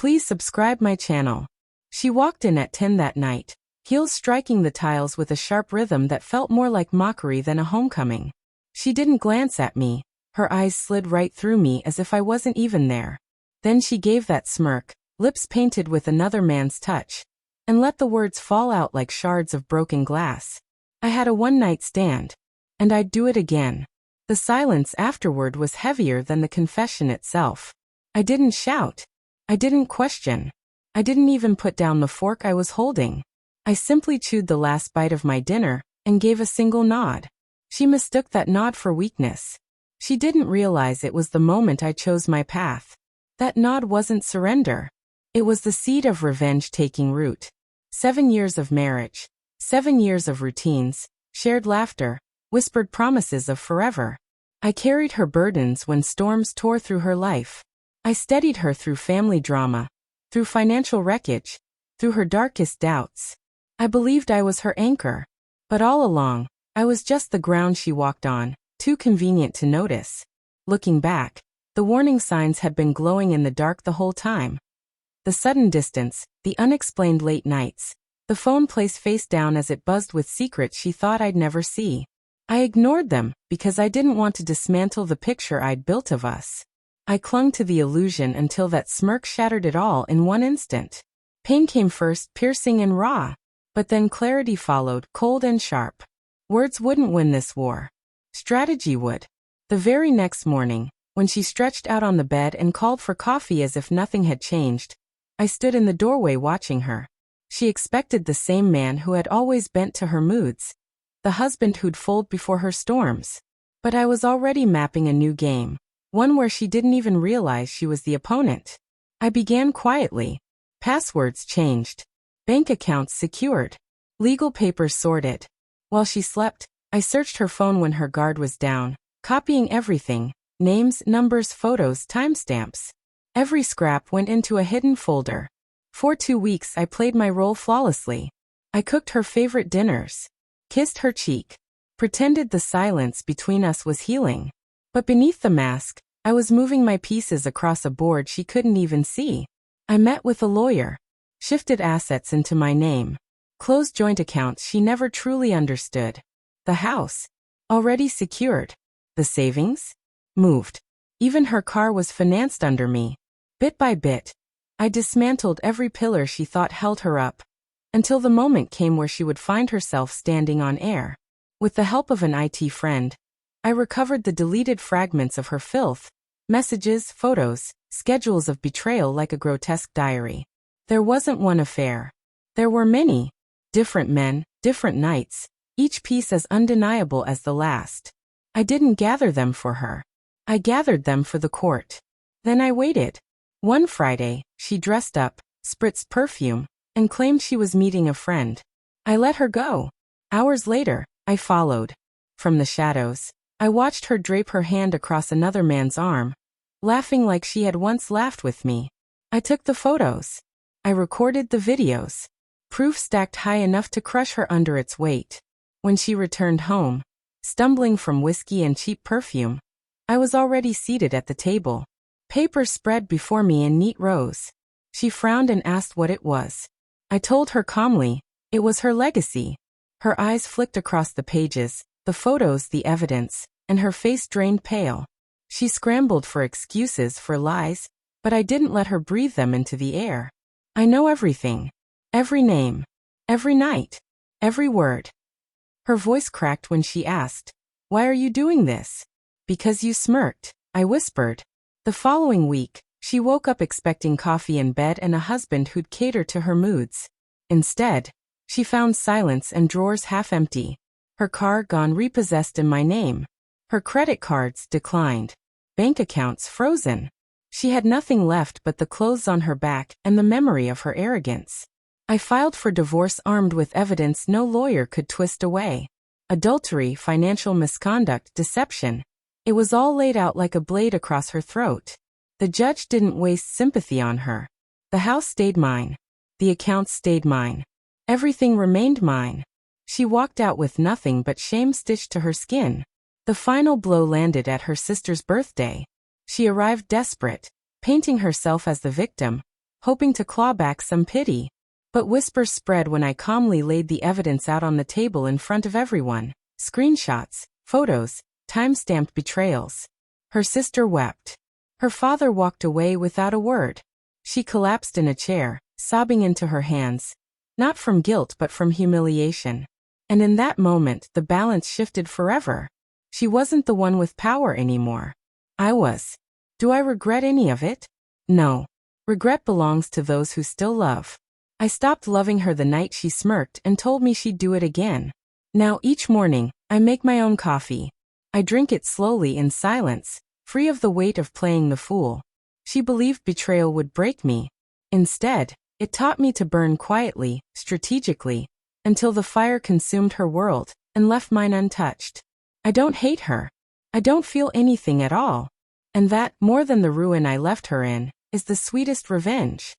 Please subscribe my channel. She walked in at 10 that night, heels striking the tiles with a sharp rhythm that felt more like mockery than a homecoming. She didn't glance at me. Her eyes slid right through me as if I wasn't even there. Then she gave that smirk, lips painted with another man's touch, and let the words fall out like shards of broken glass. I had a one-night stand, and I'd do it again. The silence afterward was heavier than the confession itself. I didn't shout. I didn't question. I didn't even put down the fork I was holding. I simply chewed the last bite of my dinner and gave a single nod. She mistook that nod for weakness. She didn't realize it was the moment I chose my path. That nod wasn't surrender. It was the seed of revenge taking root. 7 years of marriage. 7 years of routines, shared laughter, whispered promises of forever. I carried her burdens when storms tore through her life. I steadied her through family drama, through financial wreckage, through her darkest doubts. I believed I was her anchor. But all along, I was just the ground she walked on, too convenient to notice. Looking back, the warning signs had been glowing in the dark the whole time. The sudden distance, the unexplained late nights, the phone placed face down as it buzzed with secrets she thought I'd never see. I ignored them because I didn't want to dismantle the picture I'd built of us. I clung to the illusion until that smirk shattered it all in one instant. Pain came first, piercing and raw. But then clarity followed, cold and sharp. Words wouldn't win this war. Strategy would. The very next morning, when she stretched out on the bed and called for coffee as if nothing had changed, I stood in the doorway watching her. She expected the same man who had always bent to her moods, the husband who'd fold before her storms. But I was already mapping a new game, one where she didn't even realize she was the opponent. I began quietly. Passwords changed. Bank accounts secured. Legal papers sorted. While she slept, I searched her phone when her guard was down, copying everything: names, numbers, photos, timestamps. Every scrap went into a hidden folder. For 2 weeks I played my role flawlessly. I cooked her favorite dinners, kissed her cheek, pretended the silence between us was healing. But beneath the mask, I was moving my pieces across a board she couldn't even see. I met with a lawyer, shifted assets into my name, closed joint accounts she never truly understood. The house, already secured. The savings, moved. Even her car was financed under me. Bit by bit, I dismantled every pillar she thought held her up, until the moment came where she would find herself standing on air. With the help of an IT friend, I recovered the deleted fragments of her filth, messages, photos, schedules of betrayal like a grotesque diary. There wasn't one affair. There were many. Different men, different nights, each piece as undeniable as the last. I didn't gather them for her. I gathered them for the court. Then I waited. One Friday, she dressed up, spritzed perfume, and claimed she was meeting a friend. I let her go. Hours later, I followed. From the shadows, I watched her drape her hand across another man's arm, laughing like she had once laughed with me. I took the photos. I recorded the videos. Proof stacked high enough to crush her under its weight. When she returned home, stumbling from whiskey and cheap perfume, I was already seated at the table. Papers spread before me in neat rows. She frowned and asked what it was. I told her calmly, it was her legacy. Her eyes flicked across the pages, the photos, the evidence, and her face drained pale. She scrambled for excuses, for lies, but I didn't let her breathe them into the air. I know everything. Every name. Every night. Every word. Her voice cracked when she asked, "Why are you doing this?" "Because you smirked," I whispered. The following week, she woke up expecting coffee in bed and a husband who'd cater to her moods. Instead, she found silence and drawers half empty. Her car gone, repossessed in my name. Her credit cards declined. Bank accounts frozen. She had nothing left but the clothes on her back and the memory of her arrogance. I filed for divorce armed with evidence no lawyer could twist away. Adultery, financial misconduct, deception. It was all laid out like a blade across her throat. The judge didn't waste sympathy on her. The house stayed mine. The accounts stayed mine. Everything remained mine. She walked out with nothing but shame stitched to her skin. The final blow landed at her sister's birthday. She arrived desperate, painting herself as the victim, hoping to claw back some pity. But whispers spread when I calmly laid the evidence out on the table in front of everyone. Screenshots, photos, time-stamped betrayals. Her sister wept. Her father walked away without a word. She collapsed in a chair, sobbing into her hands. Not from guilt but from humiliation. And in that moment, the balance shifted forever. She wasn't the one with power anymore. I was. Do I regret any of it? No. Regret belongs to those who still love. I stopped loving her the night she smirked and told me she'd do it again. Now each morning, I make my own coffee. I drink it slowly in silence, free of the weight of playing the fool. She believed betrayal would break me. Instead, it taught me to burn quietly, strategically, until the fire consumed her world and left mine untouched. I don't hate her. I don't feel anything at all. And that, more than the ruin I left her in, is the sweetest revenge.